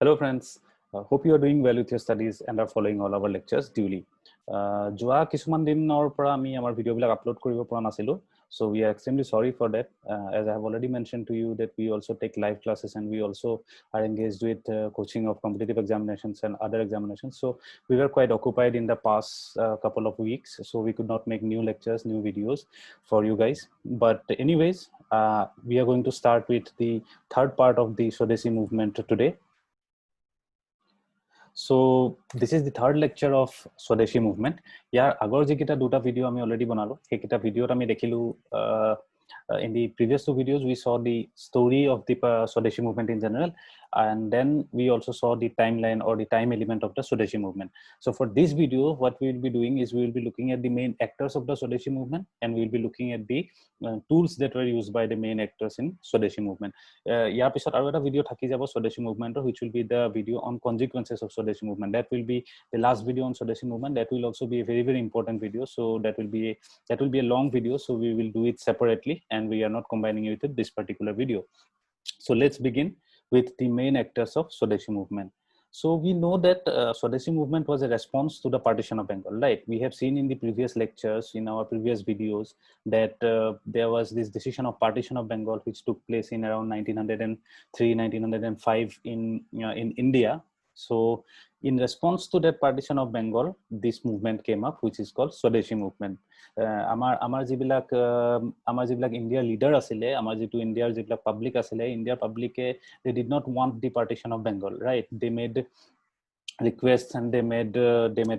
Hello friends, hope you are doing well with your studies and are following all our lectures duly. যোৱা কিছুমান দিনৰ পৰা আমি আমাৰ ভিডিও বিলাক আপলোড কৰিব পৰা নাছিলো, so we are extremely sorry for that. As I have already mentioned to you that we also take live classes and we also are engaged with coaching of competitive examinations and other examinations, so we were quite occupied in the past couple of weeks, so we could not make new lectures, new videos for you guys. But anyways, we are going to start with the third part of the Swadeshi movement today. So this is the third lecture of Swadeshi movement. Yar agor jekita duta video ami already banalo, hekita video ami dekhilu. In the previous two videos we saw the story of the Swadeshi movement in general, and then we also saw the timeline or the time element of the Swadeshi movement. So for this video what we will be doing is we will be looking at the main actors of the Swadeshi movement, and we will be looking at the tools that were used by the main actors in Swadeshi movement. Yar pisot aru eta video thaki jabo Swadeshi movement, which will be the video on consequences of Swadeshi movement. That will be the last video on Swadeshi movement. That will also be a very important video, so that will be a long video, so we will do it separately and we are not combining it with this particular video. So let's begin with the main actors of Swadeshi movement. So we know that Swadeshi movement was a response to the partition of Bengal, right? We have seen in the previous lectures, in our previous videos, that there was this decision of partition of Bengal which took place in around 1903, 1905 in India. So in response to that partition of Bengal, this movement came up, which is called Swadeshi movement. Amar jibilak India leader asile, amar jitu India jibilak public asile, India public they did not want the partition of Bengal, right? They made requests and they made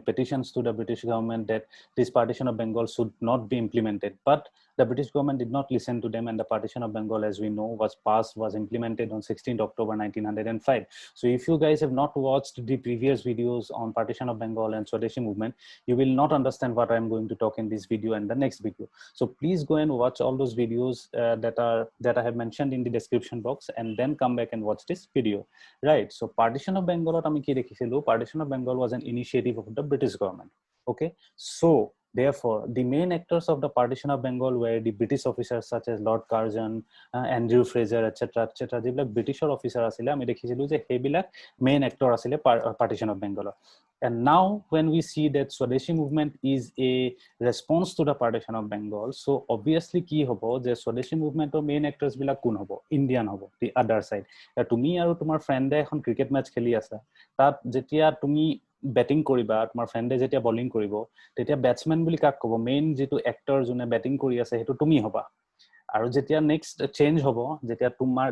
petitions to the British government that this partition of Bengal should not be implemented, but the British government did not listen to them, and the partition of Bengal, as we know, was implemented on 16th October 1905. So if you guys have not watched the previous videos on partition of Bengal and Swadeshi movement, you will not understand what I am going to talk in this video and the next video. So please go and watch all those videos that I have mentioned in the description box, and then come back and watch this video, right? So partition of Bengal ami ki dekhichilu, partition of Bengal was an initiative of the British government. Okay, so therefore the main actors of the partition of Bengal were the British officers such as Lord Curzon, Andrew Fraser, etc. jibilak Britishor officer asile ami dekhichilu je hebilak main actor asile partition of Bengal. And now when we see that Swadeshi movement is a response to the partition of Bengal, so obviously ki hobo je Swadeshi movement or main actors bilak kun hobo, Indian hobo, the other side. Tumi aru tomar friend ekhon cricket match kheli asa, tat jetia tumi betting কৰিবা, তোমাৰ ফ্ৰেণ্ডে যেতিয়া bowling কৰিব, তেতিয়া বেটসম্যান বুলি কাক ক'ব? Main যেটো actor যোনে বেটিং কৰি আছে সেইটো তুমি হবা। আৰু যেতিয়া নেক্সট চেঞ্জ হ'ব, যেতিয়া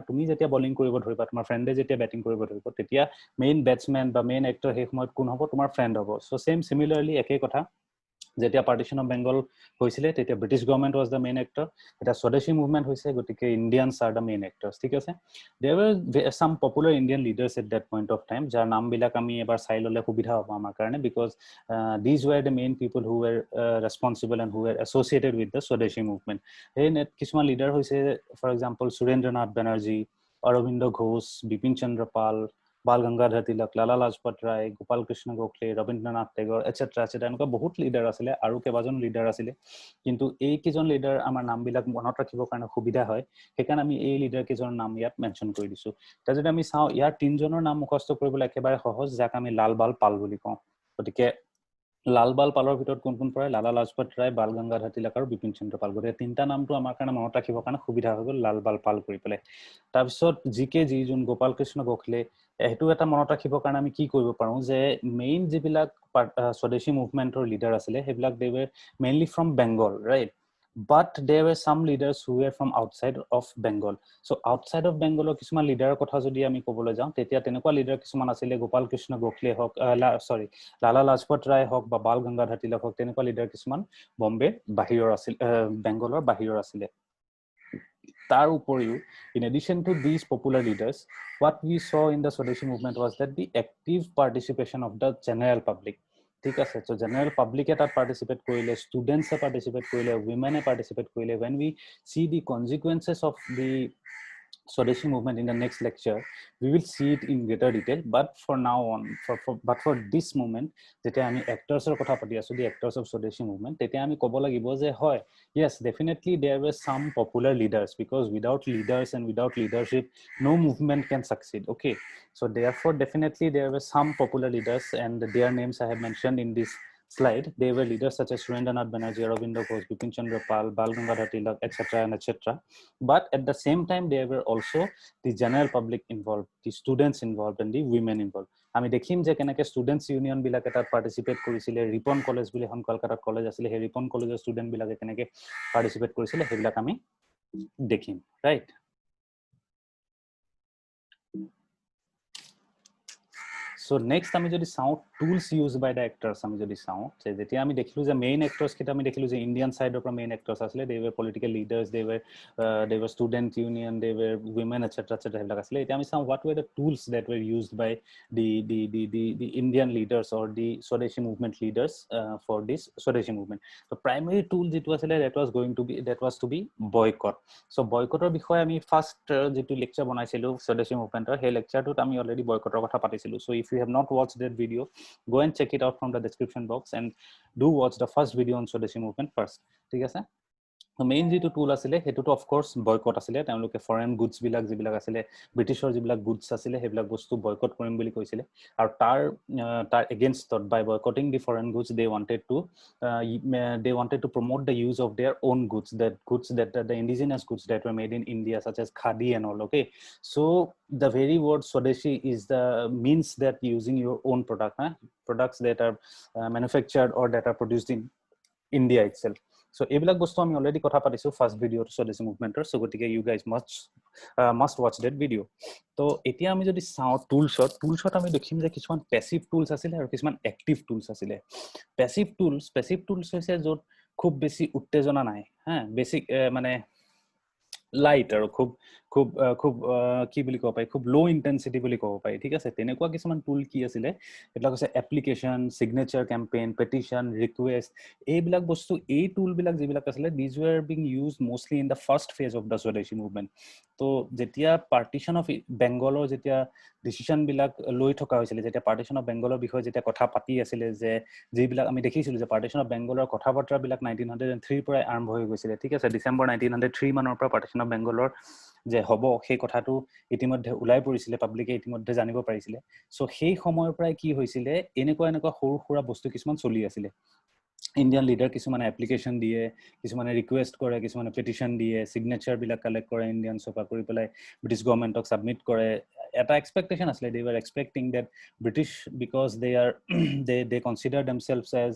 তুমি যেতিয়া বলিং কৰিব ধৰিবা, তোমাৰ ফ্ৰেণ্ডে যেতিয়া বেটিং কৰিব ধৰিব, তেতিয়া মেইন বেটসম্যান বা মেইন এক্টৰ সেই সময়ত কোন হ'ব? তোমাৰ ফ্ৰেণ্ড হ'ব। সো সেম সিমিলারলি একেই কথা, যেতিয়া partition of Bengal হৈছিলে তেতিয়া British government was the main actor, এটা Swadeshi movement হৈছে, গতিকে Indians are the main actors, ঠিক আছে? There were some popular Indian leaders at that point of time, যাৰ নাম বিলাক আমি এবাৰ চাই ললে সুবিধা হ'ব আমাৰ কাৰণে, because these were the main people who were responsible and who were associated with the Swadeshi movement. এই কিছুমান leader হৈছে, for example, Surendranath Banerjee, Aurobindo Ghosh, Bipin Chandra Pal, Bal Gangadhar Tilak, Lala Lajpat Rai, Gopal Krishna Gokhale, Rabindranath Tagore, etc. এনেকুৱা বহুত leader আছিলে, আৰু কেইবাজন leader আছিলে, কিন্তু এই কেইজন লিডাৰ আমাৰ নামবিলাক মনত ৰাখিবৰ কাৰণে সুবিধা হয়, সেইকাৰণে আমি এই লিডাৰ কেইজনৰ নাম ইয়াত মেনশ্যন কৰি দিছো। এতিয়া যদি আমি চাওঁ, ইয়াৰ তিনজনৰ নাম মুখস্থ কৰিবলৈ একেবাৰে সহজ, যাক আমি লাল বাল পাল বুলি কওঁ। গতিকে লাল বাল পালৰ ভিতৰত কোন কোন পৰে? লালা লাজপত ৰায়, বাল গংগাধৰ তিলক আৰু বিপিন চন্দ্ৰ পাল। গতিকে তিনিটা নামটো আমাৰ কাৰণে মনত ৰাখিবৰ কাৰণে সুবিধা হৈ গ'ল, লাল বাল পাল কৰি পেলাই। তাৰপিছত জি যোন গোপাল কৃষ্ণ গোখলে, সেইটো এটা মনত ৰাখিবৰ কাৰণে আমি কি কৰিব পাৰোঁ যে মেইন যিবিলাক স্বদেশী মুভমেণ্টৰ লিডাৰ আছিলে সেইবিলাক they were mainly from Bengal, right? But there were some leaders who were from outside of Bengal. So outside of Bengal কিছুমান লিডাৰৰ কথা যদি আমি ক'বলৈ যাওঁ, তেতিয়া তেনেকুৱা লিডাৰ কিছুমান আছিলে, গোপাল কৃষ্ণ গোখলে হওক, লালা লাজপত ৰায় হওক বা বাল গংগাধৰ তিলক হওক, তেনেকুৱা লিডাৰ কিছুমান বম্বে বাহিৰৰ আছিল, বেংগলৰ বাহিৰৰ আছিলে। তাৰ উপৰিও, in addition to these popular leaders, what we saw in the Swadeshi movement was that the active participation of the general public, ঠিক আছে? So general public তাত participate কৰিলে, students participate কৰিলে, women participate কৰিলে। When we see the consequences of the Swadeshi movement in the next lecture. We will see it in greater detail, but for now on, for this moment, যেতিয়া আমি actors-ৰ কথা পাতি আছো, the actors of Swadeshi movement, তেতিয়া আমি ক'ব লাগিব যে হয়, yes, definitely there were some popular leaders, because without leaders and without leadership, no movement can succeed. Okay, so therefore definitely there were some popular leaders, and their names I have mentioned in this slide. They were leaders such as Surendranath Banerjee, Aurobindo Ghosh, Bipin Chandra Pal, Bal Gangadhar Tilak, etc. and etc. But at the same time, there were also the general public involved, the students involved, and the women involved. আমি দেখিম যে কেনেকৈ students union বিলাকে তাত participate কৰিছিলে, Ripon college বুলি এখন কলকাতাত কলেজ আছিলে, সেই ৰিপন কলেজৰ ষ্টুডেণ্ট বিলাকে কেনেকৈ পাৰ্টিচিপেট কৰিছিলে সেইবিলাক আমি দেখিম, ৰাইট? So next আমি যদি চাও tools used by the actors, আমি যদি চাও যে যেতিয়া আমি দেখিলো যে মেইন actors কিটা আমি দেখিলো যে ইন্ডিয়ান সাইডৰ পৰা মেইন actors আসলে, they were political leaders, they were student union, they were women, etc. সেইবিলাক আসলে। এতিয়া আমি চাও what were the tools that were used by the Indian leaders or the Swadeshi movement leaders for this Swadeshi movement. The primary tool যেটো আসলে that was to be boycott. So boycotৰ বিষয়ে আমি first যেটো লেকচাৰ বনাইছিলো Swadeshi movement-ৰ, সেই লেকচাৰটোত আমি already boycotৰ কথা পাতিছিলো। So if you have not watched that video, go and check it out from the description box and do watch the first video on Swadeshi movement first. ঠিক আছে? Main যেটো টুল আছিলে হেতুটো of course boycott আছিলে। তেওঁলোকে foreign goods বিলাক যিবিলাক আছিলে, ব্ৰিটিছৰ যিবিলাক গুডছ আছিলে সেইবিলাক বস্তু বয়কট কৰিম বুলি কৈছিলে। আৰু তাৰ এগেইনষ্টত by boycotting the foreign goods they wanted to promote the use of their own goods, the indigenous goods that were made in India, such as khadi and all. Okay, so the very word Swadeshi is the means that using your own products that are manufactured or that are produced in India itself. So এইবিলাক বস্তু আমি already কথা পাতিছো first ভিডিওত Swadeshi movement-ৰ। So গতিকে you guys must watch that video. তো এতিয়া আমি যদি চাও টুলছত আমি দেখিম যে কিছুমান প্যাসিভ টুলস আছিলে আৰু কিছুমান অ্যাক্টিভ টুলস আছিলে। প্যাসিভ টুলস হৈছে য'ত খুব বেছি উত্তেজনা নাই, হ্যাঁ, বেসিক মানে লাইট আৰু খুব কি বুলি ক'ব পাৰি, খুব লো ইন্টেন্সিটি বুলি ক'ব পাৰি। ঠিক আছে, তেনেকুৱা কিছুমান টুল কি আছিলে, এইবিলাক হৈছে application, signature campaign, petition, request. এইবিলাক বস্তু, এই টুল বিলাক যিবিলাক আছিলে, these were being used mostly in the first phase of the Swadeshi movement. তো যেতিয়া পাৰ্টিশন অফ বেংগলৰ যেতিয়া ডিচিশন বিলাক লৈ থকা হৈছিলে, যেতিয়া পাৰ্টিশন অফ বেংগলৰ বিষয়ে যেতিয়া কথা পাতি আছিলে, যে যিবিলাক আমি দেখিছিলো যে পাৰ্টিশন অফ বেংগলৰ কথা বতৰাবিলাক 1903 পৰাই আৰম্ভ হৈ গৈছিলে। ঠিক আছে, ডিচেম্বৰ 1903 মানৰ পৰা পাৰ্টিশন অফ বেংগলৰ যে হ'ব সেই কথাটো ইতিমধ্যে ওলাই পৰিছিলে, পাব্লিকে ইতিমধ্যে জানিব পাৰিছিলে। সো সেই সময়ৰ পৰাই কি হৈছিলে, এনেকুৱা সৰু সুৰা বস্তু কিছুমান চলি আছিলে। ইণ্ডিয়ান লিডাৰ কিছুমানে এপ্লিকেশন দিয়ে, কিছুমানে ৰিকুৱেষ্ট কৰে, কিছুমানে পেটিশন দিয়ে, সিগনেচাৰ বিলাক কালেক্ট কৰে, ইণ্ডিয়ান চপা কৰি পেলাই ব্ৰিটিছ গভৰ্ণমেণ্টক সাবমিট কৰে। এটা এক্সপেক্টেশন আছিলে, they were expecting that British, because they consider themselves as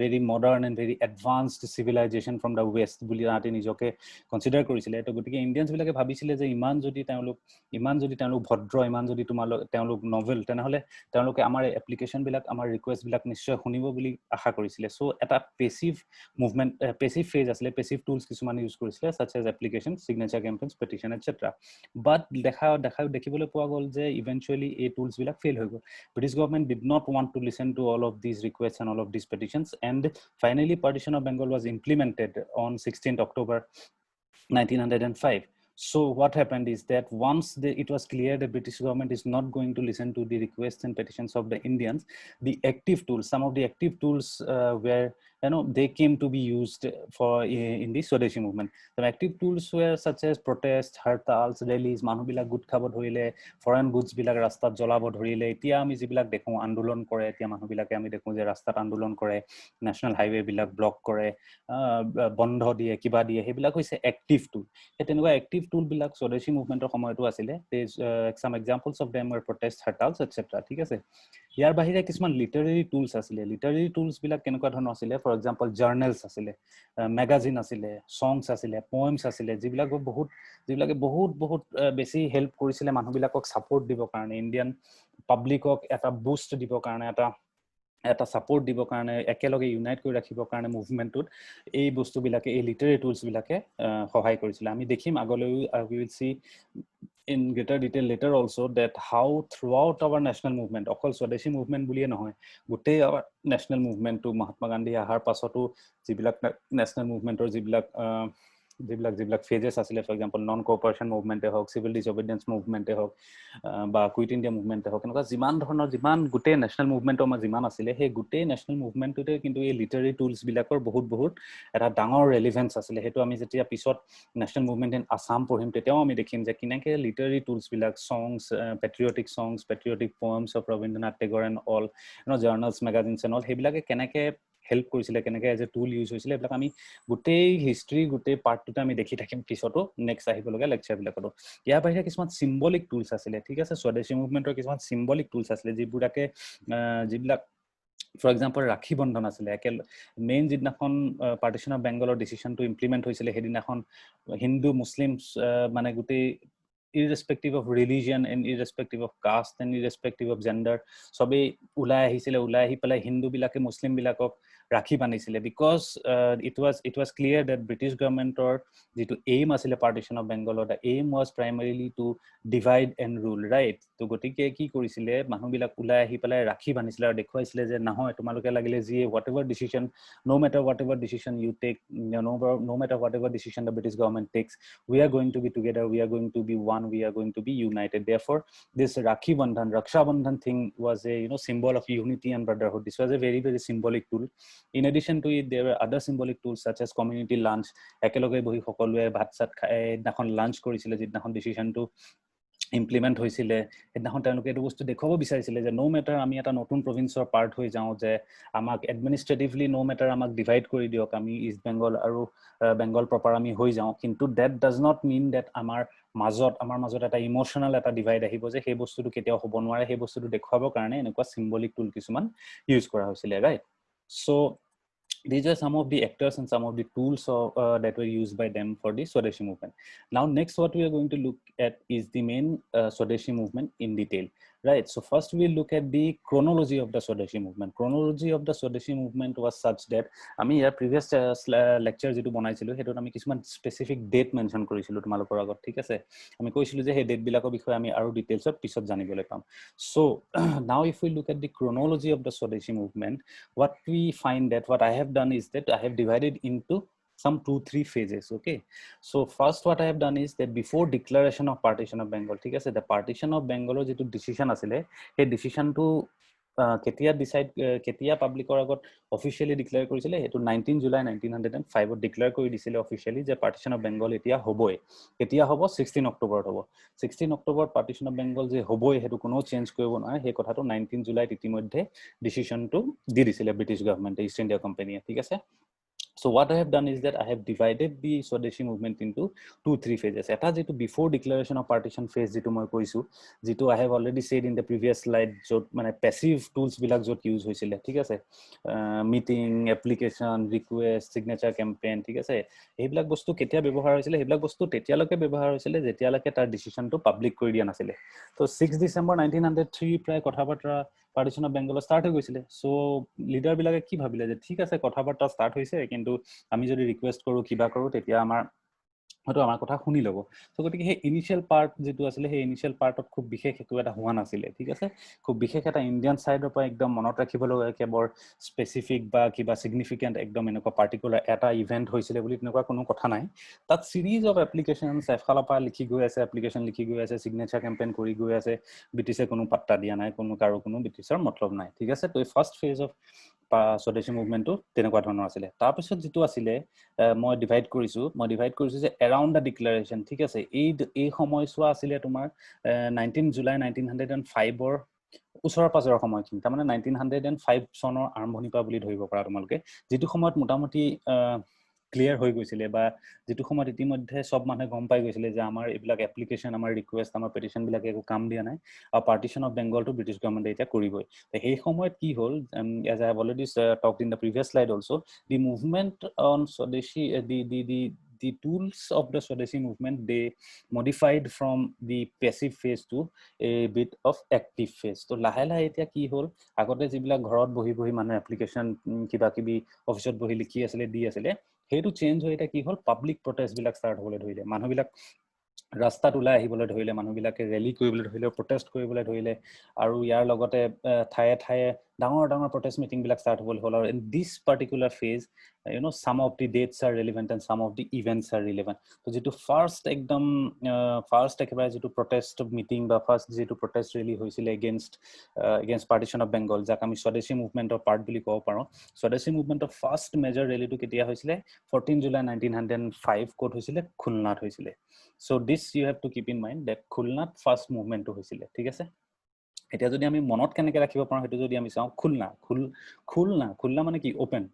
very modern and very advanced civilization from the west বুলি তাহাঁতে নিজকে কনসিডাৰ কৰিছিলে। তো গতিকে ইণ্ডিয়ানছ বিলাকে ভাবিছিলে যে ইমান যদি তেওঁলোক ভদ্ৰ, ইমান যদি তেওঁলোক নভেল, তেনেহলে তেওঁলোকে আমাৰ এপ্লিকেশন বিলাক, আমাৰ ৰিকুৱেষ্ট বিলাক নিশ্চয় শুনিব বুলি আশা কৰিছিলে। সো এটা পেসিভ মুভমেন্ট, পেসিভ ফেজ আছিলে, পেসিভ টুলস কিছুমান ইউজ কৰিছিলে, such as application, signature campaigns, petition, etc. But দেখিবলৈ পোৱা গ'ল যে ইভেন্টুৱেলি এই টুলস বিলাক ফেইল হৈ গ'ল। British government did not want to listen to all of these requests and all of these petitions, and finally partition of Bengal was implemented on 16th October 1905. So what happened is that once it was clear the British government is not going to listen to the requests and petitions of the Indians, the active tools, some of the active tools were, they came to be used in the Swadeshi movement. The active tools were such as protests, hartals, rallies, মানুহ বিলাক গোট খাব ধৰিলে, foreign goods বিলাক ৰাস্তাত জ্বলাব ধৰিলে। এতিয়া আমি যিবিলাক দেখো আন্দোলন কৰে, এতিয়া মানুহ বিলাকে আমি দেখো যে ৰাস্তাত আন্দোলন কৰে, নেশ্যনেল হাইৱে বিলাক ব্লক কৰে, বন্ধ দিয়ে, কিবা দিয়ে, সেইবিলাক হৈছে এক্টিভ টুল। সেই তেনেকুৱা এক্টিভ টুল বিলাক Swadeshi মুভমেন্টৰ সময়তো আছিলে। some examples of them were protests, hartals, etc. ঠিক আছে, ইয়াৰ বাহিৰে কিছুমান লিটাৰেৰী টুলস আছিলে। লিটাৰেৰী টুলস বিলাক কেনেকুৱা ধৰণৰ আছিলে, ফৰ এক্সাম্পল জাৰ্নেলছ আছিলে, মেগাজিন আছিলে, সংস আছিলে, পয়েমছ আছিলে, যিবিলাকে বহুত বেছি হেল্প কৰিছিলে মানুহবিলাকক সাপোৰ্ট দিবৰ কাৰণে, ইণ্ডিয়ান পাব্লিকক এটা বুষ্ট দিবৰ কাৰণে, এটা সাপোৰ্ট দিবৰ কাৰণে, একেলগে ইউনাইট কৰি ৰাখিবৰ কাৰণে মুভমেন্টটোত এই বস্তুবিলাকে, এই লিটাৰেৰী টুলস বিলাকে সহায় কৰিছিলে। আমি দেখিম আগলৈ, we will see in greater detail later also that how throughout our national movement, অকল Swadeshi movement বুলিয়ে নহয়, গোটেই our national movement to Mahatma Gandhi আহাৰ পাছতো যিবিলাক national movementৰ যিবিলাক যিবিলাক ফেজেছ আছিলে ফৰ এক্সাম্পল নন কোঅপাৰেশ্যন মুভমেণ্টে হওক চিভিল ডিছঅবিডিয়েন্স মুভমেণ্টে হওক বা কুইট ইণ্ডিয়া মুভমেণ্টে হওক এনেকুৱা যিমান গোটেই নেশ্যনেল মুভমেণ্টৰ আমাৰ যিমান আছিলে সেই গোটেই নেশ্যনেল মুভমেণ্টটোতে কিন্তু এই লিটাৰী টুলছবিলাকৰ বহুত এটা ডাঙৰ ৰেলিভেঞ্চ আছিলে সেইটো আমি যেতিয়া পিছত নেশ্যনেল মুভমেণ্ট ইন আছাম পঢ়িম তেতিয়াও আমি দেখিম যে কেনেকৈ লিটাৰী টুলছবিলাক songs patriotic songs patriotic poems of Rabindranath Tagore and all journals magazines and all সেইবিলাকে কেনেকৈ হেল্প কৰিছিলে কেনেকৈ এজ এ টুল ইউজ হৈছিলে এইবিলাক আমি গোটেই হিষ্ট্ৰী গোটেই পাৰ্টটোতে আমি দেখি থাকিম পিছতো নেক্সট আহিবলগীয়া লেকচাৰবিলাকতো ইয়াৰ বাহিৰে কিছুমান চিম্বলিক টুলছ আছিলে ঠিক আছে স্বদেশী মুভমেণ্টৰ কিছুমান চিম্বলিক টুলছ আছিলে যিবিলাক ফৰ এক্সাম্পল ৰাখী বন্ধন আছিলে মেইন যিদিনাখন পাৰ্টিশ্যন অফ বেংগলৰ ডিচিশ্যনটো ইমপ্লিমেণ্ট হৈছিলে সেইদিনাখন হিন্দু মুছলিম মানে গোটেই irrespective of religion and irrespective of caste and irrespective of gender সবেই ওলাই আহি পেলাই হিন্দু বিলাকে মুছলিম বিলাকক ৰাখি বান্ধিছিলে because it was clear that British governmentor যিটো aim আছিলে partition of Bengal the aim was primarily to divide and rule right তো গতিকে কি কৰিছিলে মানুহবিলাক ওলাই আহি পেলাই ৰাখি বান্ধিছিলে আৰু দেখুৱাইছিলে যে নহয় তোমালোকে লাগিলে যি whatever decision no matter whatever decision you take no matter whatever decision the British government takes we are going to be together we are going to be one we are going to be united therefore this Rakhi Bandhan Raksha Bandhan thing was a symbol of unity and brotherhood this was a very very symbolic tool in addition to it there were other symbolic tools such as community lunch একেলগে বহি সকলোৱে ভাত চাত খাই এখন lunch কৰিছিলে যিদিনাখন ডিসিশনটো implement হৈছিলে এদিনাখন তেওঁলোকে এইটো বস্তু দেখুৱাব বিচাৰিছিলে যে নো মেটাৰ আমি এটা নতুন প্ৰভিন্সৰ পাৰ্ট হৈ যাওঁ যে আমাক এডমিনিষ্ট্ৰেটিভলি নো মেটাৰ আমাক ডিভাইড কৰি দিয়ক আমি ইষ্ট বেংগল আৰু বেংগল প্ৰপাৰ আমি হৈ যাওঁ কিন্তু that does not mean that আমাৰ মাজত এটা ইমোশনাল এটা ডিভাইড আহিব যে সেই বস্তুটো কেতিয়াও হ'ব নোৱাৰে সেই বস্তুটো দেখুৱাবৰ কাৰণে এনেকুৱা সিম্বলিক টুল কিছুমান ইউজ কৰা হৈছিলে right so these are some of the actors and some of the tools that were used by them for the Swadeshi movement. Now, next what we are going to look at is the main Swadeshi movement in detail. Right. So first we'll look at the chronology of the Swadeshi movement. Chronology of the Swadeshi movement was such that আমি ইয়াৰ previous lecture যেটো বনাইছিলো হেতু আমি কিছুমান specific date mention কৰিছিলো তোমালোকৰ আগত ঠিক আছে আমি কৈছিলো যে হে ডেট বিলাকৰ বিষয়ে আমি আৰু ডিটেইলছত পিছত জানিবলৈ পাম so now if we look at the chronology of the Swadeshi movement what we find that what I have done is that I have divided into some 2-3 phases okay so first what I have done is that before declaration of partition of Bengal ঠিক আছে the partition of Bengal যেটো decision আছিলে সেই decisionটো কেতিয়া পাব্লিকৰ আগত অফিচিয়ালি declare কৰিছিলে এটো 19 July 1905 ত declare কৰি দিছিলে অফিচিয়ালি যে পাৰ্টিশন অফ বেংগল এতিয়া হ'বই কেতিয়া হ'ব 16 অক্টোবৰত হ'ব 16 অক্টোবৰত পাৰ্টিশন অফ বেংগল যে হ'বই হেতু কোনো চেঞ্জ কৰিব নোৱাৰে সেই কথাটো 19 জুলাইত ইতিমধ্যে ডিসিশনটো দি দিছিলে ব্ৰিটিছ গভৰ্ণমেণ্টে ইষ্ট ইণ্ডিয়া কোম্পানীয়ে ঠিক আছে So what I have done is that I have divided the Swadeshi movement into 2-3 phases. Eta jitu before declaration of partition phase jitu moi koisu jitu I have already said in the previous slide jot mane passive tools bilak jot use hoisile thik ase meeting application request signature campaign thik ase ei bilak bostu ketia ব্যবহাৰ হৈছিলে এই bilak bostu tetialoke ব্যবহাৰ হৈছিলে jetialoke tar decision to public kori dia nasile so 6 December 1903 pray kotha batra partition of Bengal start হৈ গৈছিলে so leader বিলাকে কি ভাবিলে যে ঠিক আছে কথাবাৰ্তা স্টাৰ্ট হৈছে কিন্তু আমি যদি ৰিকোয়েস্ট কৰো কিবা কৰো তেতিয়া আমাৰ হয়তো আমাৰ কথা শুনি লব সো গতিকে হে ইনিশিয়াল পাৰ্ট যেটো আছিল হে ইনিশিয়াল পাৰ্টত খুব বিশেষ একো এটা হোৱা নাছিলে ঠিক আছে খুব বিশেষ এটা ইন্ডিয়ান সাইডৰ পৰা একদম মনত ৰাখিব লগা কেৱল স্পেসিফিক বা কিবা সিগনিফিকেন্ট একদম এনেকুৱা পাৰ্টিকুলাৰ এটা ইভেন্ট হৈছিলে বুলি তেনেকুৱা কোনো কথা নাই তাত সিৰিজ অফ এপ্লিকেশনস এফালৰ পৰা লিখি গৈ আছে এপ্লিকেশন লিখি গৈ আছে সিগনেচাৰ কেম্পেইন কৰি গৈ আছে ব্ৰিটিছে কোনো পাত্তা দিয়া নাই কোনো কাৰো কোনো ব্ৰিটিছৰ মতলব নাই ঠিক আছে তো ফাৰ্স্ট ফেজ অফ স্বদেশী মুভমেন্টটো তেনেকুৱা ধৰণৰ আছিল তাৰ পিছত যেটো আছিল মই ডিভাইড কৰিছো যে around the declaration ঠিক আছে এই সময়ছোৱা আছিল তোমাৰ 19 জুলাই 1905 ৰ ওচৰৰ পাজৰৰ সময়খিনি তাৰ মানে 1905 চনৰ আৰম্ভণি পৰা বুলি ধৰিব পৰা তোমালকে যেটো সময়ত মোটামুটি ক্লিয়াৰ হৈ গৈছিলে বা যেটো সময়ত ইতিমধ্যে সব মানুহে গম পাই গৈছিলে যে আমাৰ এইবিলাক এপ্লিকেশন আমাৰ ৰিকুৱেষ্ট আমাৰ পেটিশন বিলাকে একো কাম দিয়া নাই আৰু partition of Bengal two British গভৰ্ণমেণ্টে এটা কৰিবই এই সময়ত কি হ'ল as I have already talked in the previous slide also the movement on Swadeshi the tools of the Swadeshi movement they modified from the passive phase to a bit of active phase to lahe etia ki hol agote jibila ghorot bohi manu application kiba kibi office bohi likhi asile di asile hetu change hoy eta ki hol public protest bilak start hole dhoile manu bilak ৰাস্তাত ওলাই আহিবলৈ ধৰিলে মানুহবিলাকে rally কৰিবলৈ ধৰিলে protest কৰিবলৈ ধৰিলে আৰু ইয়াৰ লগতে ঠায়ে ঠায়ে ডাঙৰ প্ৰটেষ্ট মিটিং বিলাক ষ্টাৰ্ট হ'ল আৰু in this particular phase some of the dates are relevant and some of the events are relevant. So যেটো ফার্স্ট একদম ফার্স্ট একেবাৰে যেটো protest meeting বা ফার্স্ট যেটো protest really হৈছিল against partition of Bengal, যাক আমি স্বদেশী মুভমেন্টৰ পাৰ্ট বুলি ক'ব পাৰো. স্বদেশী মুভমেন্টৰ ফাৰ্স্ট মেজৰ ৰেলীটো কেতিয়া হৈছিল? 14 July 1905 ক'ত হৈছিল? খুলনাত হৈছিল. So this you have to keep in mind that খুলনাত ফার্স্ট মুভমেন্টটো হৈছিল. ঠিক আছে? এতিয়া যদি আমি মনত কেনেকৈ ৰাখিব পাৰো হেতু যদি আমি চাও, খুলনা মানে কি? ওপেন.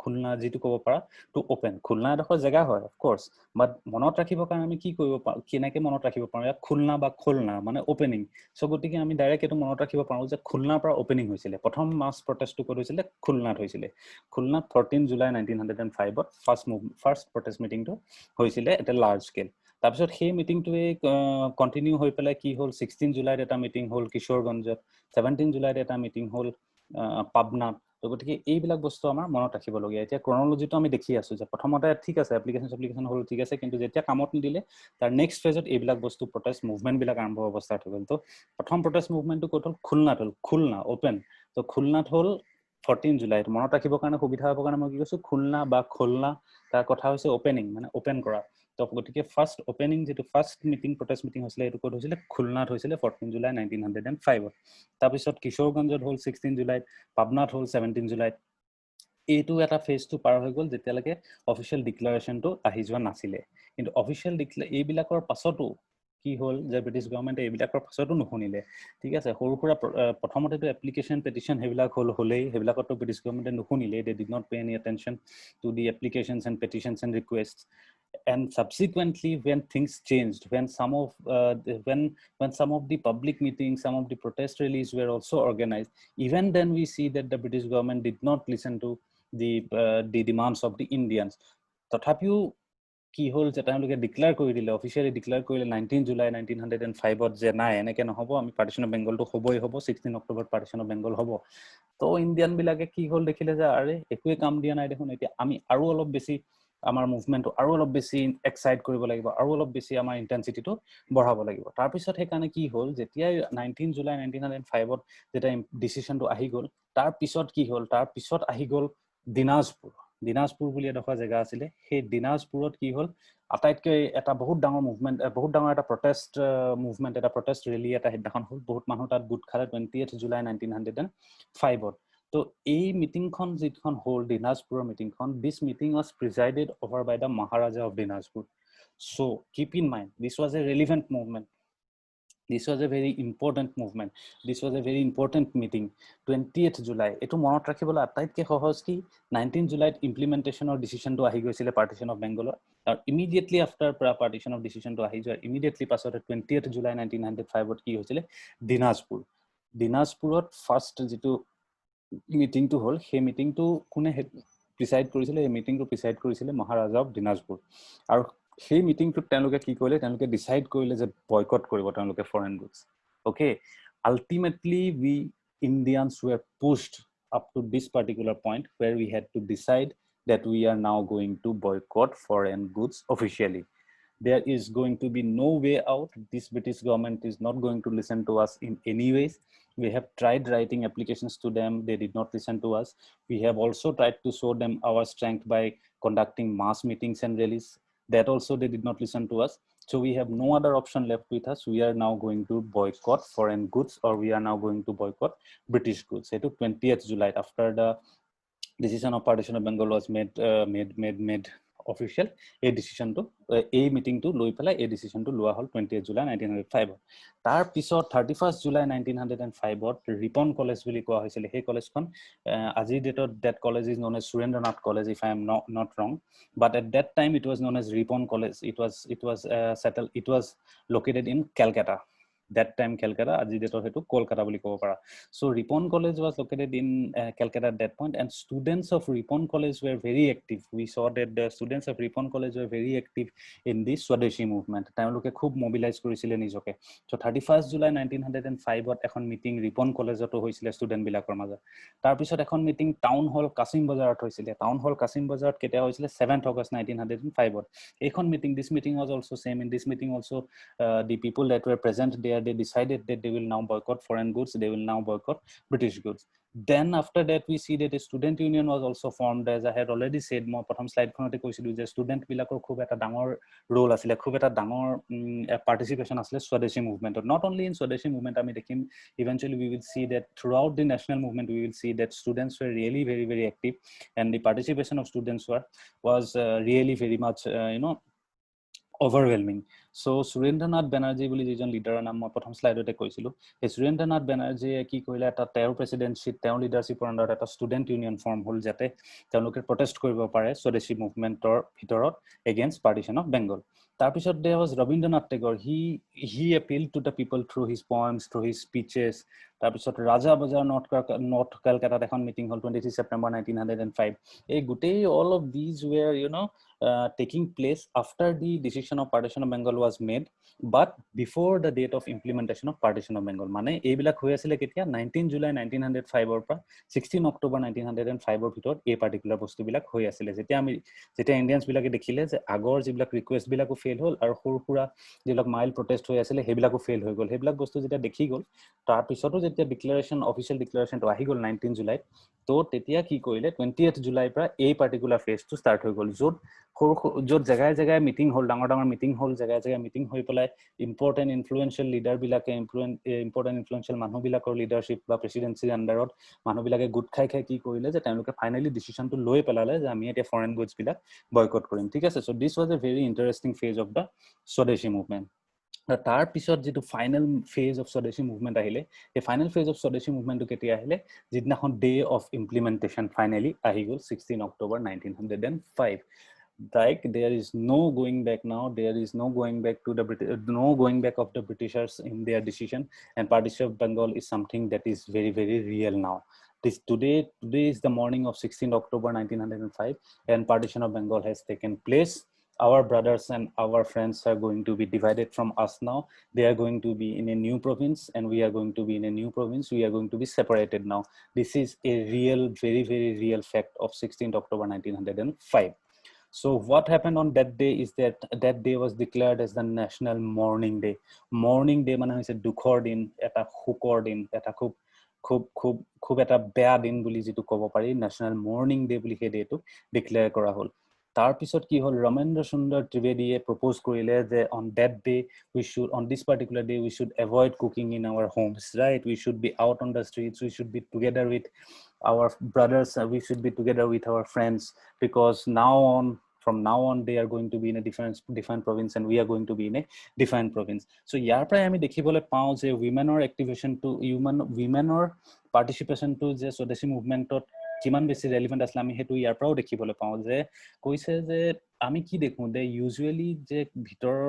খুলনা যেটো ক'ব পাৰা টু ওপেন. খুলনা এডোখৰ জেগা হয় অফ কোৰ্স, বাট মনত ৰাখিবৰ কাৰণে আমি কি কৰিব পাৰো, কেনেকৈ মনত ৰাখিব পাৰো? ইয়াত খুলনা মানে ওপেনিং. সো গতিকে আমি ডাইৰেক্ট এটো মনত ৰাখিব পাৰো যে খুলনাৰ পৰা ওপেনিং হৈছিল. প্ৰথম মাস প্ৰটেষ্টটো ক'ত হৈছিল? খুলনাত হৈছিল. খুলনাত 14 July 1905 ত ফার্স্ট প্ৰটেষ্ট মিটিংটো হৈছিল এট এ লাৰ্জ স্কেল. তাৰপিছত সেই মিটিংটোৱে কন্টিনিউ হৈ পেলাই কি হ'ল? 16 জুলাইত এটা মিটিং হ'ল কিশোৰগঞ্জত, 17 জুলাইত এটা মিটিং হ'ল পাবনাত. তো গতিকে এইবিলাক বস্তু আমাৰ মনত ৰাখিবলগীয়া. এতিয়া ক্ৰনলজিটো আমি দেখি আছো যে প্ৰথমতে ঠিক আছে এপ্লিকেশন হ'ল ঠিক আছে, কিন্তু যেতিয়া কামত নিদিলে তাৰ নেক্সট ফেজত এইবিলাক বস্তু প্ৰটেষ্ট মুভমেন্ট বিলাক আৰম্ভ অৱস্থাত হ'ল. তো প্ৰথম প্ৰটেষ্ট মুভমেন্টটো ক'ত হ'ল? খুলনাত হ'ল. খুলনা ওপেন. তো খুলনাত হ'ল 14 জুলাইত. মনত ৰাখিবৰ কাৰণে সুবিধা হ'বৰ কাৰণে মই কি কৈছো? খুলনা বা খুলনা, তাৰ কথা হৈছে ওপেনিং, মানে ওপেন কৰা. তো গতিকে ফার্স্ট ওপেনিং যেটো ফার্স্ট মিটিং প্রটেস্ট মিটিং হৈছিল এটো ক'ত হৈছিল? খুলনাত হৈছিল 14 জুলাই 1905 ত. তাৰপিছত কিশোৰগঞ্জত হ'ল 16 জুলাইত, পাবনাত হ'ল 17 জুলাইত. এইটো এটা ফেজটো পাৰ হৈ গ'ল যেতিয়ালৈকে অফিচিয়েল ডিক্লাৰেশনটো আহি যোৱা নাছিলে. কিন্তু অফিচিয়েল এইবিলাকৰ পাছতো কি হ'ল যে ব্ৰিটিছ গভৰ্ণমেণ্টে এইবিলাকৰ পাছতো নুশুনিলে. ঠিক আছে, সৰু সুৰা প্ৰথমতেতো এপ্লিকেশন পেটিশন সেইবিলাক হ'লেই, সেইবিলাকতো ব্ৰিটিছ গভৰ্ণমেণ্টে নুশুনিলে. they did not pay any attention to the applications and petitions and requests. And subsequently when things changed, when some of the public meetings, some of the protest rallies were also organized, even then we see that the British government did not listen to the demands of the Indians. তথাপিও কি হ'ল যে তেওঁলোকে declare কৰি দিলে, অফিচিয়ালি declare কৰিলে 19 July 1905 ত যে নাই এনেকে নহব, আমি পাৰ্টিশন অফ বেংগলটো হ'বই হ'ব, 16 অক্টোবৰত পাৰ্টিশন অফ বেংগল হ'ব. তো ইণ্ডিয়ান বিলাকে কি হ'ল দেখিলে যে আৰে একোৱে কাম দিয়া নাই দেখোন, এতিয়া আমি আৰু অলপ বেছি আমাৰ মুভমেন্টটো আৰু অলপ বেছি এক্সাইট কৰিব লাগিব, আৰু অলপ বেছি আমাৰ ইন্টেন্সিটিটো বঢ়াব লাগিব. তাৰপিছত সেইকাৰণে কি হ'ল, যেতিয়া 19 জুলাই 1905 ত যেতিয়া ডিসিশনটো আহি গ'ল, তাৰ পিছত কি হ'ল, তাৰ পিছত আহি গ'ল দিনাজপুৰ বুলি এডোখৰ জেগা আছিলে. সেই দিনাজপুৰত কি হ'ল, আটাইতকৈ এটা বহুত ডাঙৰ মুভমেন্ট, বহুত ডাঙৰ এটা প্ৰটেষ্ট মুভমেন্ট, এটা প্ৰটেষ্ট ৰেলী এটা সেইদিনাখন হ'ল. বহুত মানুহ তাত গোট খালে 28 জুলাই 1905 ত. তো এই মিটিংখন যিখন হ'ল দিনাজপুৰৰ মিটিংখন, this meeting was presided over by the Maharaja of Dinajpur. So keep in mind, this was a relevant movement. This was a very important movement. This was a very important meeting. 20th July. এটো মনত ৰাখিবলৈ আটাইতকৈ সহজ কি 19 জুলাইত ইমপ্লিমেন্টেশনৰ ডিসিশনটো আহি গৈছিলে partition of বেংগলৰ, আৰু ইমিডিয়েটলি আফটাৰ পাৰ্টিশন অফ ডিসিশনটো আহি যোৱাৰ ইমিডিয়েটলি পাছতে 20th জুলাই 1905 ত কি হৈছিলে? দিনাজপুৰত ফাৰ্স্ট যেটো মিটিংটো হ'ল, সেই মিটিংটো কোনে প্ৰিসাইড কৰিছিলে? এই মিটিংটো প্ৰিসাইড কৰিছিলে মহাৰাজা অফ দিনাজপুৰ. আৰু সেই মিটিংটোত তেওঁলোকে কি কৰিলে? তেওঁলোকে ডিসাইড কৰিলে যে বয়কট কৰিব তেওঁলোকে foreign goods. Okay, ultimately we Indians were pushed up to this particular point where we had to decide that we are now going to boycott foreign goods officially. There is going to be no way out. This British government is not going to listen to us in any ways. We have tried writing applications to them. They did not listen to us. We have also tried to show them our strength by conducting mass meetings and rallies. That also they did not listen to us. So we have no other option left with us. We are now going to boycott foreign goods, or we are now going to boycott British goods. It took 20th July after the decision of partition of Bengal was made official. A decision to a meeting to লৈ পেলাই এই ডিসিশনটো লোৱা হ'ল 20th July 1905 ত. তাৰ পিছত 31st July 1905 ত Ripon college বুলি কোৱা হৈছিল. সেই কলেজখন আজিৰ ডেটত that college is known as Surendranath College, if I am not wrong, but at that time it was known as Ripon College. It was located in Calcutta. That time Calcutta, আজি ডেটত হেতু কলকাতা বুলি ক'ব পাৰা. So Ripon College was located in Calcutta at that point, and students of Ripon College were very active. We saw that the students of Ripon College were very active in the Swadeshi movement. তেওঁলোকে খুব mobilise কৰিছিলে নিজকে. So 31st July 1905 ত এখন meeting Ripon কলেজতো হৈছিলে student বিলাকৰ মাজত. তাৰ পিছত এখন মিটিং টাউন হল কাছিম বজাৰত হৈছিলে. টাউন হল কাছিম বজাৰত কেতিয়া হৈছিলে? 7th August 1905 ত. এইখন meeting, this meeting was also same. In this meeting also the people that were present there where they decided that they will now boycott foreign goods, they will now boycott British goods. Then after that we see that a student union was also formed. As I had already said, মই প্ৰথম slide খনতে কৈছিলো যে student বিলাকৰ খুব এটা ডাঙৰ roll আছিল, খুব এটা ডাঙৰ পাৰ্টিসিপেশন আছিল স্বদেশী মুভমেন্টত. নট অনলি ইন স্বদেশী মুভমেন্ট, আমি দেখিম eventually we will see that throughout the national movement we will see that students were really very active, and the participation of students was really very much overwhelming. So Surendranath Banerjee বুলি যিজন লিডাৰৰ নাম মই প্ৰথম স্লাইডতে কৈছিলো, এই সুৰেন্দ্ৰনাথ বেনাৰ্জীয়ে কি কৰিলে, এটা তেওঁৰ প্ৰেসিডেন্টশিপ, তেওঁৰ লিডাৰশিপৰ আন্ডাৰত এটা ষ্টুডেন্ট ইউনিয়ন ফৰ্ম হ'ল, যাতে তেওঁলোকে প্ৰটেষ্ট কৰিব পাৰে স্বদেশী মুভমেন্টৰ ভিতৰত এগেইনষ্ট পাৰ্টিশন অফ বেংগল. তাৰপিছত there was Rabindranath Tagore. He appealed to the people through his poems, through his speeches. তাৰপিছত ৰাজা বাজাৰ নৰ্থ কলকাতাত এখন মিটিং হ'ল 23 September 1905. এই গোটেই all of these were taking place after the decision of partition of Bengal was made, but before the date of implementation of partition of Bengal. মানে এইবিলাক হৈ আছিল কেতিয়া 19 July 1905 ৰ পৰা 16 October 1905 ৰ ভিতৰত এই পাৰ্টিকুলাৰ বস্তুবিলাক হৈ আছিল, যেতিয়া ইণ্ডিয়ানছ বিলাকে দেখিলে যে আগৰ যিবিলাক ৰিকুৱেষ্ট বিলাকো ফেইল হ'ল আৰু সৰুসুৰা যিবিলাক মাইল প্ৰটেষ্ট হৈ আছিল সেইবিলাকো ফেইল হৈ গ'ল। সেইবিলাক বস্তু যেতিয়া দেখি গ'ল, তাৰ পিছতো যেতিয়া ডিক্লাৰেশ্যন, অফিচিয়েল ডিক্লাৰেশ্যনটো আহি গ'ল 19 জুলাইত, তো তেতিয়া কি কৰিলে 20th জুলাইৰ পৰা এই পাৰ্টিকুলাৰ ফেজটো ষ্টাৰ্ট হৈ গ'ল, য'ত জেগাই জেগাই মিটিং হ'ল, ডাঙৰ মিটিং হ'ল, জেগাই জেগাই মিটিং হৈ পেলাই ইম্পৰ্টেণ্ট ইনফ্লুৱেঞ্চিয়েল লিডাৰবিলাকে, ইম্পৰ্টেণ্ট ইনফ্লুৱেঞ্চিয়েল মানুহবিলাকৰ লিডাৰশ্বিপ বা প্ৰেচিডেঞ্চিৰ আণ্ডাৰত মানুহবিলাকে গোট খাই কি কৰিলে যে তেওঁলোকে ফাইনেলি ডিচিশ্যনটো লৈ পেলালে যে আমি এতিয়া ফৰেন গুডছবিলাক বয়কট কৰিম। ঠিক আছে, so' this was a very interesting phase of the Swadeshi movement. তাৰ পিছত যিটো final phase of Swadeshi movement আহিলে, এই ফাইনেল ফেজ অফ স্বদেশী মুভমেণ্টটো কেতিয়া আহিলে, যিদিনাখন ডে অফ ইমপ্লিমেণ্টেশ্যন ফাইনেলি আহি গ'ল 16 October 1905. Like there is no going back now, there is no going back to the going back of the Britishers in their decision, and partition of Bengal is something that is very real now. Today is the morning of 16 October 1905, and partition of Bengal has taken place. Our brothers and our friends are going to be divided from us now. They are going to be in a new province, and we are going to be in a new province. We are going to be separated now. This is a real, very real fact of 16th October 1905. So what happened on that day is that day was declared as the National Mourning Day. Mourning Day মানে হৈছে দুখৰ দিন, এটা শোকৰ দিন, এটা খুব এটা বেয়া দিন বুলি যিটো ক'ব পাৰি, নেশ্যনেল মৰ্নিং ডে বুলি সেই ডেটো ডিক্লেয়াৰ কৰা হ'ল। তাৰপিছত কি হ'ল, ৰমেন্দ্ৰ সুন্দৰ ত্ৰিবেদীয়ে প্ৰপ'জ কৰিলে যে on this particular day we should avoid cooking in our homes, right? We should be out on the streets, we should be together with our brothers, we should be together with our friends, because from now on they are going to be in a different province, and we are going to be in a different province. So ইয়াৰ পৰাই আমি দেখিবলৈ পাওঁ যে womenৰ activation to womenৰ participation to যে স্বদেশী মুভমেন্টত কিমান বেছি ৰেলিভেন্ট আছিল, আমি সেইটো ইয়াৰ পৰাও দেখিবলৈ পাওঁ যে কৈছে যে আমি কি দেখো যে ইউজুৱেলি যে ভিতৰৰ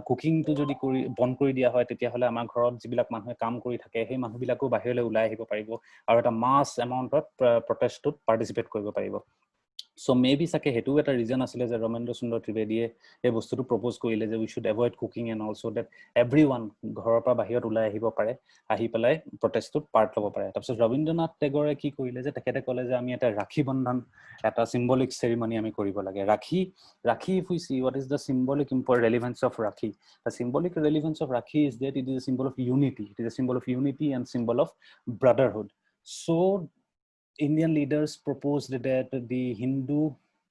কুকিংটো যদি বন্ধ কৰি দিয়া হয়, তেতিয়াহ'লে আমাৰ ঘৰত যিবিলাক মানুহে কাম কৰি থাকে সেই মানুহবিলাকো বাহিৰলৈ ওলাই আহিব পাৰিব আৰু এটা মাছ এমাউণ্টত প্ৰটেষ্টত পাৰ্টিচিপেট কৰিব পাৰিব। So maybe চাকে হেতু এটা ৰিজন আছিল যে ৰমেন্দ্ৰ সুন্দৰ ত্ৰিবেদীয়ে এই বস্তুটো প্ৰপ'জ কৰিলে যে we should avoid cooking and also that everyone ঘৰৰ পৰা বাহিৰত ওলাই আহিব পাৰে, আহি পেলাই প্ৰটেষ্টত পাৰ্ট ল'ব পাৰে। তাৰপিছত ৰবীন্দ্ৰনাথ টেগৰে কি কৰিলে যে তেখেতে ক'লে যে আমি এটা ৰাখী বন্ধন, এটা symbolic ceremony আমি কৰিব লাগে। Rakhi if we see what is the symbolic relevance of Rakhi, the symbolic relevance of Rakhi is that it is a symbol of unity. It is a symbol of unity and symbol of brotherhood. So Indian leaders proposed that the Hindu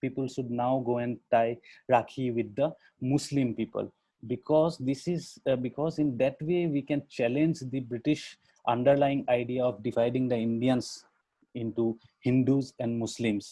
people should now go and tie Rakhi with the Muslim people, because because in that way we can challenge the British underlying idea of dividing the Indians into Hindus and Muslims,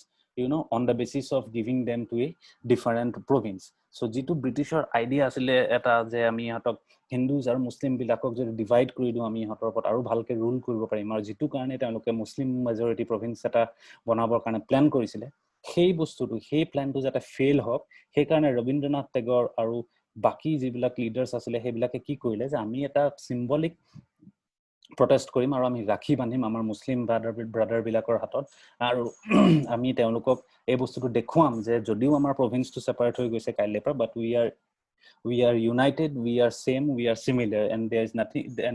on the basis of giving them to a different province. So jitu Britishor idea asile eta je ami hatok Hindus আৰু মুসলিম বিলাকক যদি divide কৰি দিও আমি হতৰ ওপৰত আৰু ভালকে ৰুল কৰিব পাৰিম, আৰু যেটো কাৰণে তেওঁলোকে মুসলিম মেজৰিটি প্ৰভিন্স এটা বনাবৰ কাৰণে প্ল্যান কৰিছিলে, সেই বস্তুটো সেই প্ল্যানটো যাতে ফেইল হওক, সেই কাৰণে ৰবীন্দ্ৰনাথ টেগৰ আৰু বাকি যিবিলাক লিডাৰ্স আছিলে সেইবিলাকে কি কৰিলে যে আমি এটা সিম্বলিক প্ৰটেষ্ট কৰিম আৰু আমি ৰাখি বান্ধিম আমাৰ মুসলিম ব্ৰাদাৰ বিলাকৰ হাতত, আৰু আমি তেওঁলোকক এই বস্তুটো দেখুৱাম যে যদিও আমাৰ প্ৰভিন্সটো সেপাৰেট হৈ গৈছে কাইলৈ পৰা, but we are united, we are same, we are similar, and there is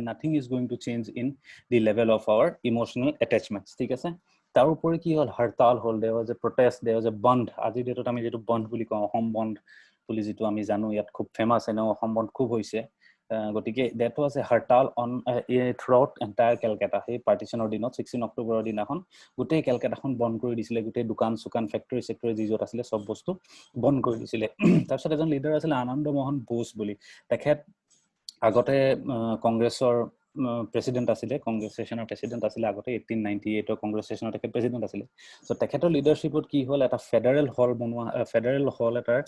nothing is going to change in the level of our emotional attachments. ঠিক আছে, তাৰ উপৰি কি হল, হৰতাল হল, there was a protest, there was a band. আজি ডেটত আমি যেটো বন্ধ বুলি কওঁ, অসম বন্ধ বুলি যেটো আমি জানো, ইয়াত খুব ফেমাস, অসম বন্ধ খুব হৈছে, গতিকে that was a hartal on throughout entire Calcutta সেই পাৰ্টিশনৰ দিনত 16 অক্টোবৰৰ দিনাখন গোটেই কেলকাতাখন বন্ধ কৰি দিছিলে গোটেই দোকান সুকান ফ্যাক্টৰি সেক্টৰি যি যত আছিল সব বস্তু বন্ধ কৰি দিছিলে তাৰপিছত এজন লিডাৰ আছিল আনন্দ মোহন বোস বুলি তেখেত আগতে কংগ্ৰেছৰ প্ৰেসিডেন্ট আছিলে কংগ্ৰেছ সেশনৰ প্ৰেসিডেন্ট আছিলে আগতে 1898 কংগ্ৰেছ সেশনৰ তেখেত প্ৰেসিডেন্ট আছিলে সো তেখেতৰ লিডাৰশিপত কি হল এটা ফেডাৰেল হল বনোৱা ফেডাৰেল হল এটাৰ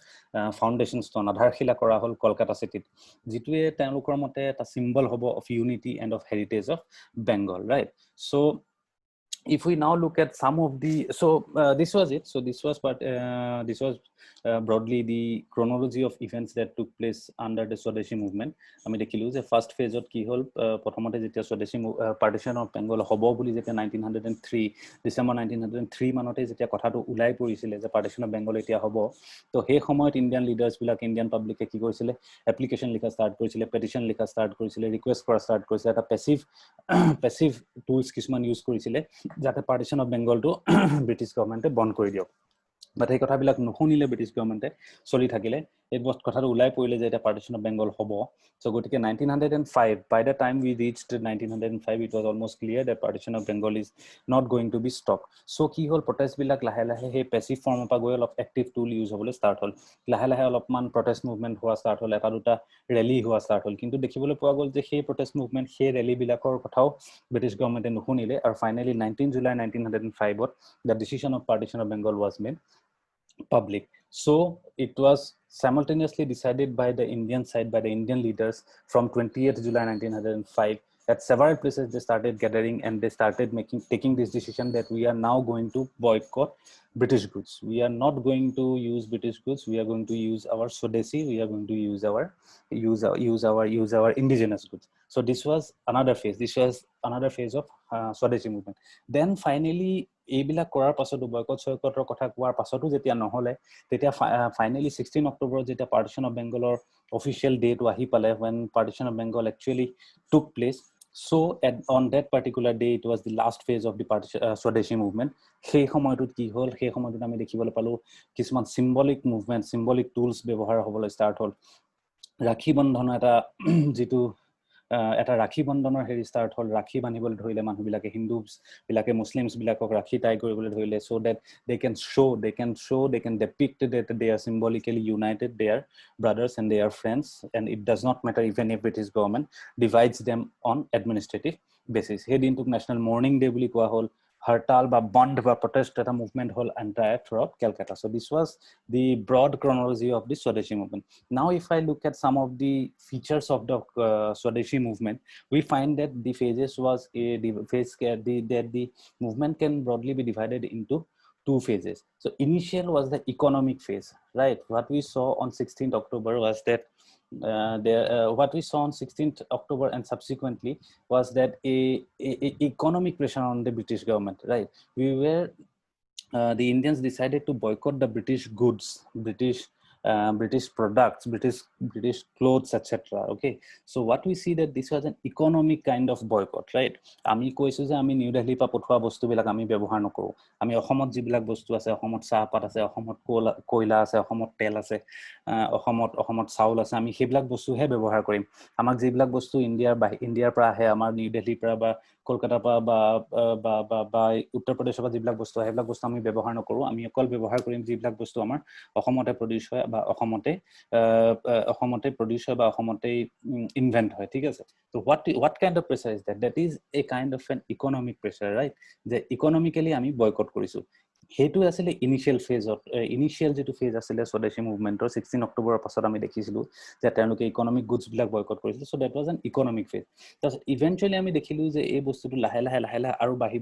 ফাউন্ডেশন ষ্টন আধাৰশিলা কৰা হল কলকাতা সিটিত যিটোৱে তেওঁলোকৰ মতে এটা সিম্বল হ'ব of unity end of heritage of Bengal right so if we now look at some of the this was it so this was broadly the chronology of events that took place under the Swadeshi movement ami dekhilu je first phase ot ki hol prothomote jetia Swadeshi partition of Bengal hobo boli jetia 1903 December 1903 manote jetia kotha to ulai porisile je partition of Bengal etia hobo to he samoyt Indian leaders bilak Indian public e ki korisile application likha start korisile petition likha start korisile request kora start korisile eta passive tools kisman use korisile যাতে partition of Bengal to British গভর্নমেন্টে বন্ধ কৰি দিয়ক বাট এই কথাবিলাক নুশুনিলে British গভৰ্নমেন্টে চলি থাকিলে এই কথাটো উলাই পৰিলে যে এটা পার্টিশন অফ বেঙ্গল হ'ব সো গটিকে 1905 by the time we reached 1905 it was almost clear that partition of Bengal is not going to be stopped so কি হল protest বিলাক লাহে লাহে হে পেসিভ ফর্ম পা গৈ অলপ অ্যাক্টিভ টুল ইউজ হ'বলৈ স্টার্ট হল লাহে লাহে অলপমান protest movement হোৱা স্টাৰ্ট হল এটা দুটা ৰেলী হোৱা স্টাৰ্ট হল কিন্তু দেখিবলৈ পোৱা গ'ল যে সেই protest movement সেই ৰেলী বিলাকৰ কথাও ব্ৰিটিশ গভৰ্নমেন্টে নুশুনিলে আৰু finally 19 July 1905 to the decision of partition of Bengal was made public so it was simultaneously decided by the Indian side by the Indian leaders from 28th July 1905 at several places they started gathering and they started taking this decision that we are now going to boycott British goods we are not going to use British goods we are going to use our Swadeshi we are going to use our indigenous goods so this was another phase of Swadeshi movement then finally এইবিলাক কৰাৰ পাছতো boycott সয়কটৰ কথা কোৱাৰ পাছতো যেতিয়া নহলে তেতিয়া finally 16 October যেতিয়া পাৰ্টিশন অফ বেংগলৰ অফিচিয়েল ডেট আহি পালে when partition of Bengal actually took place so on that particular day it was the last phase of the Swadeshi movement সেই সময়টোত কি হল সেই সময়টোত আমি দেখিবলৈ পালো কিছুমান symbolic tools ব্যৱহাৰ হ'বলৈ স্টাৰ্ট হল ৰাখী বন্ধনৰ এটা যেটো এটা ৰাখী বন্ধনৰ হেৰি স্টাৰ্ট হল ৰাখী বানিবলৈ ধৰিলে মানুহ বিলাকে হিন্দুজ বিলাকে মুসলিমস বিলাকক ৰাখী টাই কৰিবলৈ ধৰিলে so that they can depict that they are symbolically united they are brothers and they are friends and it does not matter even if British government divides them on administrative basis he dintuk national mourning day বুলি কোৱা হল hartal ba bond ba protest eta movement hol entire throughout Calcutta so this was the broad chronology of the Swadeshi movement now if I look at some of the features of the Swadeshi movement we find that the phases was the movement can broadly be divided into two phases so initial was the economic phase right what we saw on 16th October was that what we saw on 16th October and subsequently was that a economic pressure on the British government right we were the Indians decided to boycott the British goods British products British clothes etc okay so what we see that this was an economic kind of boycott right আমি কৈছো যে আমি new Delhi পা পঠোৱা বস্তু বিলাক আমি ব্যৱহাৰ নকৰো আমি অসমত যিবিলাক বস্তু আছে অসমত চাহপাত আছে অসমত কয়লা আছে অসমত তেল আছে অসমত চাউল আছে আমি সেইবিলাক বস্তুহে ব্যৱহাৰ কৰিম আমাক যিবিলাক বস্তু ইণ্ডিয়াৰ পৰা আহে আমাৰ নিউ দিল্লীৰ পৰা বা কলকাতাৰ পৰা বা উত্তৰ প্ৰদেশৰ পৰা যিবিলাক বস্তু আহে সেইবিলাক বস্তু আমি ব্যৱহাৰ নকৰো আমি অকল ব্যৱহাৰ কৰিম যিবিলাক বস্তু আমাৰ অসমতে প্ৰডিউস হয় বা অসমতে প্ৰডিউস হয় বা অসমতে ইনভেন্ট হয় ঠিক আছে so what kind of pressure is that is a kind of an economic pressure right যে ইকোনমিক্যালি আমি বয়কট কৰিছো হেতু আসলে ইনিশিয়াল যেটো ফেজ আসলে স্বদেশী মুভমেন্টৰ 16 অক্টোবৰৰ পাছত আমি দেখিছিলো যে তেওঁলোকে ইকোনমিক গুডস বিলাক বয়কট কৰিছিল so that was an economic phase তাছ ইভেন্টুয়ালি আমি দেখিলো যে এই বস্তুটো লাহে লাহে আৰু বাহি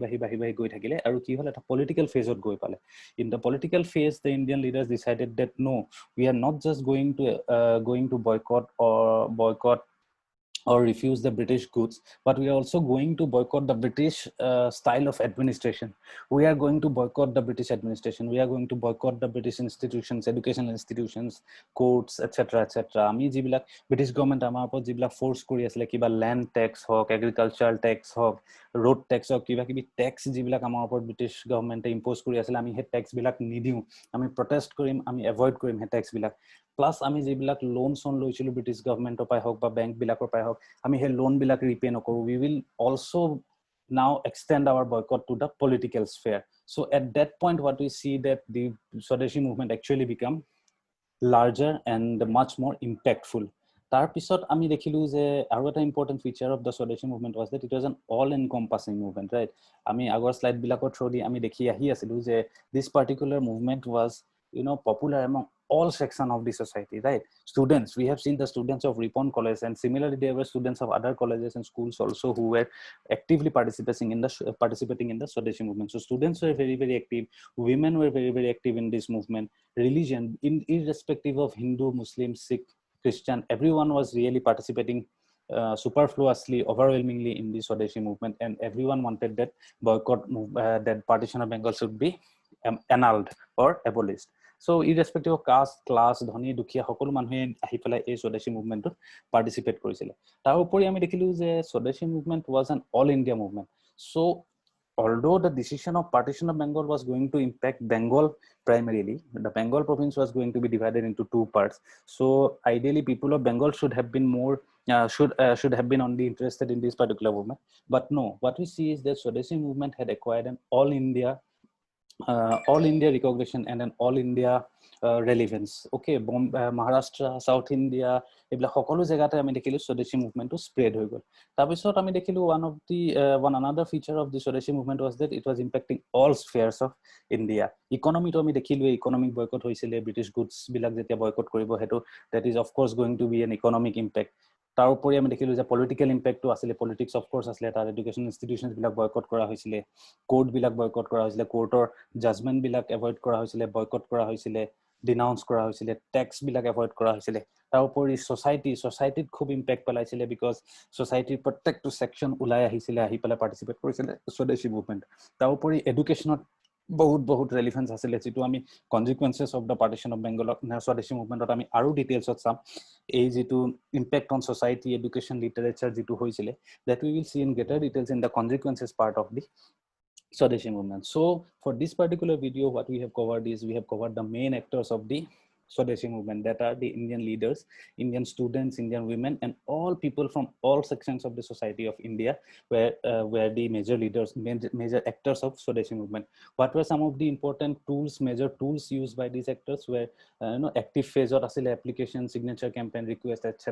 গৈ থাকিলে আৰু কি হল এটা পলিটিক্যাল ফেজত গৈ পালে in the political phase the Indian leaders decided that no we are not just going to boycott or refuse the British goods but we are also going to boycott the British style of administration we are going to boycott the British administration we are going to boycott the British institutions educational institutions courts etc আমি যিবিলাক British government আমাৰ ওপৰত যিবিলাক force কৰি আছিল কিবা land tax হক agricultural tax হক road tax হক কিবা কিবি tax যিবিলাক আমাৰ ওপৰত British government ইম্পোজ কৰি আছিল আমি হে tax বিলাক নিদিও আমি protest কৰিম আমি এভয়েড কৰিম হে tax বিলাক প্লাস আমি যিবিলাক লোন চোন লৈছিলো ব্ৰিটিছ গভৰ্ণমেণ্টৰ পৰাই হওক বা বেংক বিলাকৰ পৰাই হওক আমি সেই লোন বিলাক ৰিপে নকৰো we will also now extend our boycott to the political sphere. So at that point what we see that the Swadeshi movement actually become larger and much more impactful. Tar pisot ami dekhilu je aru eta important feature of the Swadeshi movement was that it was an all encompassing movement, right? Ami agor slide bilakor through di ami dekhi ahi asilu je this particular movement was popular among all sections of the society, right? Students, we have seen the students of Ripon College, and similarly there were students of other colleges and schools also who were actively participating in the Swadeshi movement. So students were very, very active. Women were very, very active in this movement. Religion, irrespective of Hindu, Muslim, Sikh, Christian, everyone was really participating superfluously, overwhelmingly in the Swadeshi movement, and everyone wanted that boycott, that partition of Bengal should be annulled or abolished. So irrespective of caste, class, dhoni, dukhiya, সকলো মানুহে আহি পেলাই এই স্বদেশী মুভমেন্টত পাৰ্টিসিপেট কৰিছিল। তাৰ উপৰি আমি দেখিলো যে স্বদেশী movement was an all India movement. So although the decision of partition of Bengal was going to impact Bengal primarily, the Bengal province was going to be divided into two parts. So ideally people of Bengal should have been more should have been only interested in this particular movement. But no, what we see is that Swadeshi movement had acquired an all India recognition and an all India relevance. Okay, Maharashtra, South India, ebla সকলো জায়গাতে আমি দেখিলো Swadeshi movement to spread হৈ গল। তাৰপিছত আমি দেখিলো one another feature of the Swadeshi movement was that it was impacting all spheres of India. Economy to আমি দেখিলো economic boycott হৈছিলে, British goods বিলাক যেতিয়া boycott কৰিব হেতু that is of course going to be an economic impact. তাৰ উপৰি আমি দেখিলো যে পলিটিক্যাল ইম্প্যাক্টটো আছিল, পলিটিক্স অফ কোৰ্স আছিল, তাৰ এডুকেশন ইনষ্টিটিউশনছ বিলাক বয়কট কৰা হৈছিল, কোৰ্ট বিলাক বয়কট কৰা হৈছিল, কোৰ্টৰ জাজমেন্ট বিলাক এভয়েড কৰা হৈছিল, বয়কট কৰা হৈছিল, ডিনাউন্স কৰা হৈছিল, ট্যাক্স বিলাক এভয়েড কৰা হৈছিল। তাৰ উপৰি সোসাইটিত খুব ইম্প্যাক্ট পেলাইছিল বিকজ সোসাইটিৰ প্ৰত্যেকটো সেকশন ওলাই আহিছিল, আহি পেলাই পাৰ্টিসিপেট কৰিছিল স্বদেশী মুভমেন্ট। তাৰ উপৰি এডুকেশনত বহুত ৰেলেভেন্স আছিল, যেটো আমি কনসিকুৱেন্সেস of the partition of Bengal স্বদেশী মুভমেন্টত আমি আৰু ডিটেইলছত চাম। এই যেটো impact on society, education, literature যেটো হৈছিল, that we will see in greater details in the consequences part of the Swadeshi movement. So for this particular video, what we have covered is we have covered the main actors of the Swadeshi movement, that are the Indian leaders, Indian students, Indian women, and all people from all sections of the society of India were the major leaders, major actors of Swadeshi movement. What were some of the important tools, major tools used by these actors? Were active phase or asile application, signature campaign, request, etc.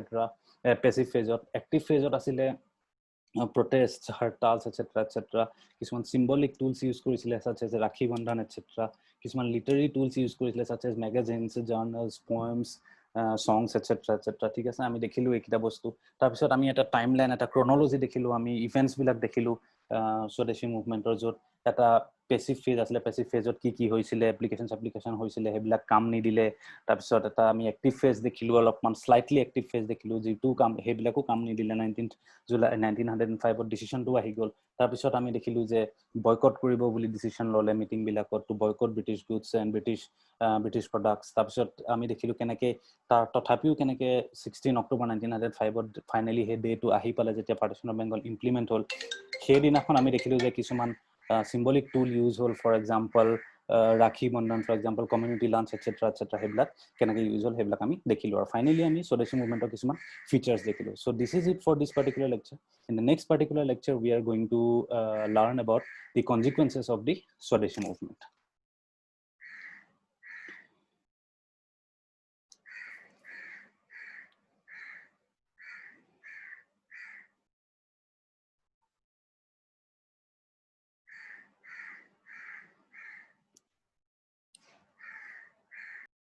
Passive phase or active phase or asile protests, hartals, etc. Kisman symbolic tools use কৰিছিল such as Rakhi Bandhan, etc. Kisman literary tools use কৰিছিল such as magazines, journals, poems, songs, etc. ঠিক আছে, আমি দেখিলো এইকিটা বস্তু। তাৰপিছত আমি এটা টাইমলাইন, এটা ক্ৰনলজি দেখিলো, আমি ইভেন্টস বিলাক দেখিলো স্বদেশী মুভমেন্টৰ, য'ত এটা পেসিভ ফেজ আছিলে, পেসিভ ফেজত কি হৈছিলে, এপ্লিকেশন হৈছিলে, হেবিলাক কাম নিদিলে। তাৰপিছত এটা আমি এক্টিভ ফেজ দেখিলো, অলপমান স্লাইটলি এক্টিভ ফেজ দেখিলো, যিটো কাম হেবিলাকো কাম নিদিলে। 19 জুলাই 1905 ডিসিশনটো আহি গল। তাৰপিছত আমি দেখিলো যে বয়কট কৰিব বুলি ডিসিশন ললে মিটিং বিলাকত, to boycott British goods and British products. তাৰপিছত আমি দেখিলো কেনেকে তথাপিও কেনেকে 16 অক্টোবৰ 1905 ফাইনালি সেই ডেটো আহি পালে, যেতিয়া পাৰ্টিশন অফ বেংগল ইমপ্লিমেন্ট হল। সেই দিনাখন আমি দেখিলো যে কিছুমান symbolic tool use hole, for example Rakhi Bandhan, for example community lunch, etc. হেবিলাক কেনেকে ইউজ হল, হেবিলাক আমি দেখিলো। আৰু ফাইনালি আমি স্বদেশী মুভমেন্টৰ কিছুমান ফিচাৰ্স দেখিলো। So this is it for this particular lecture. In the next particular lecture we are going to learn about the consequences of the Swadeshi movement.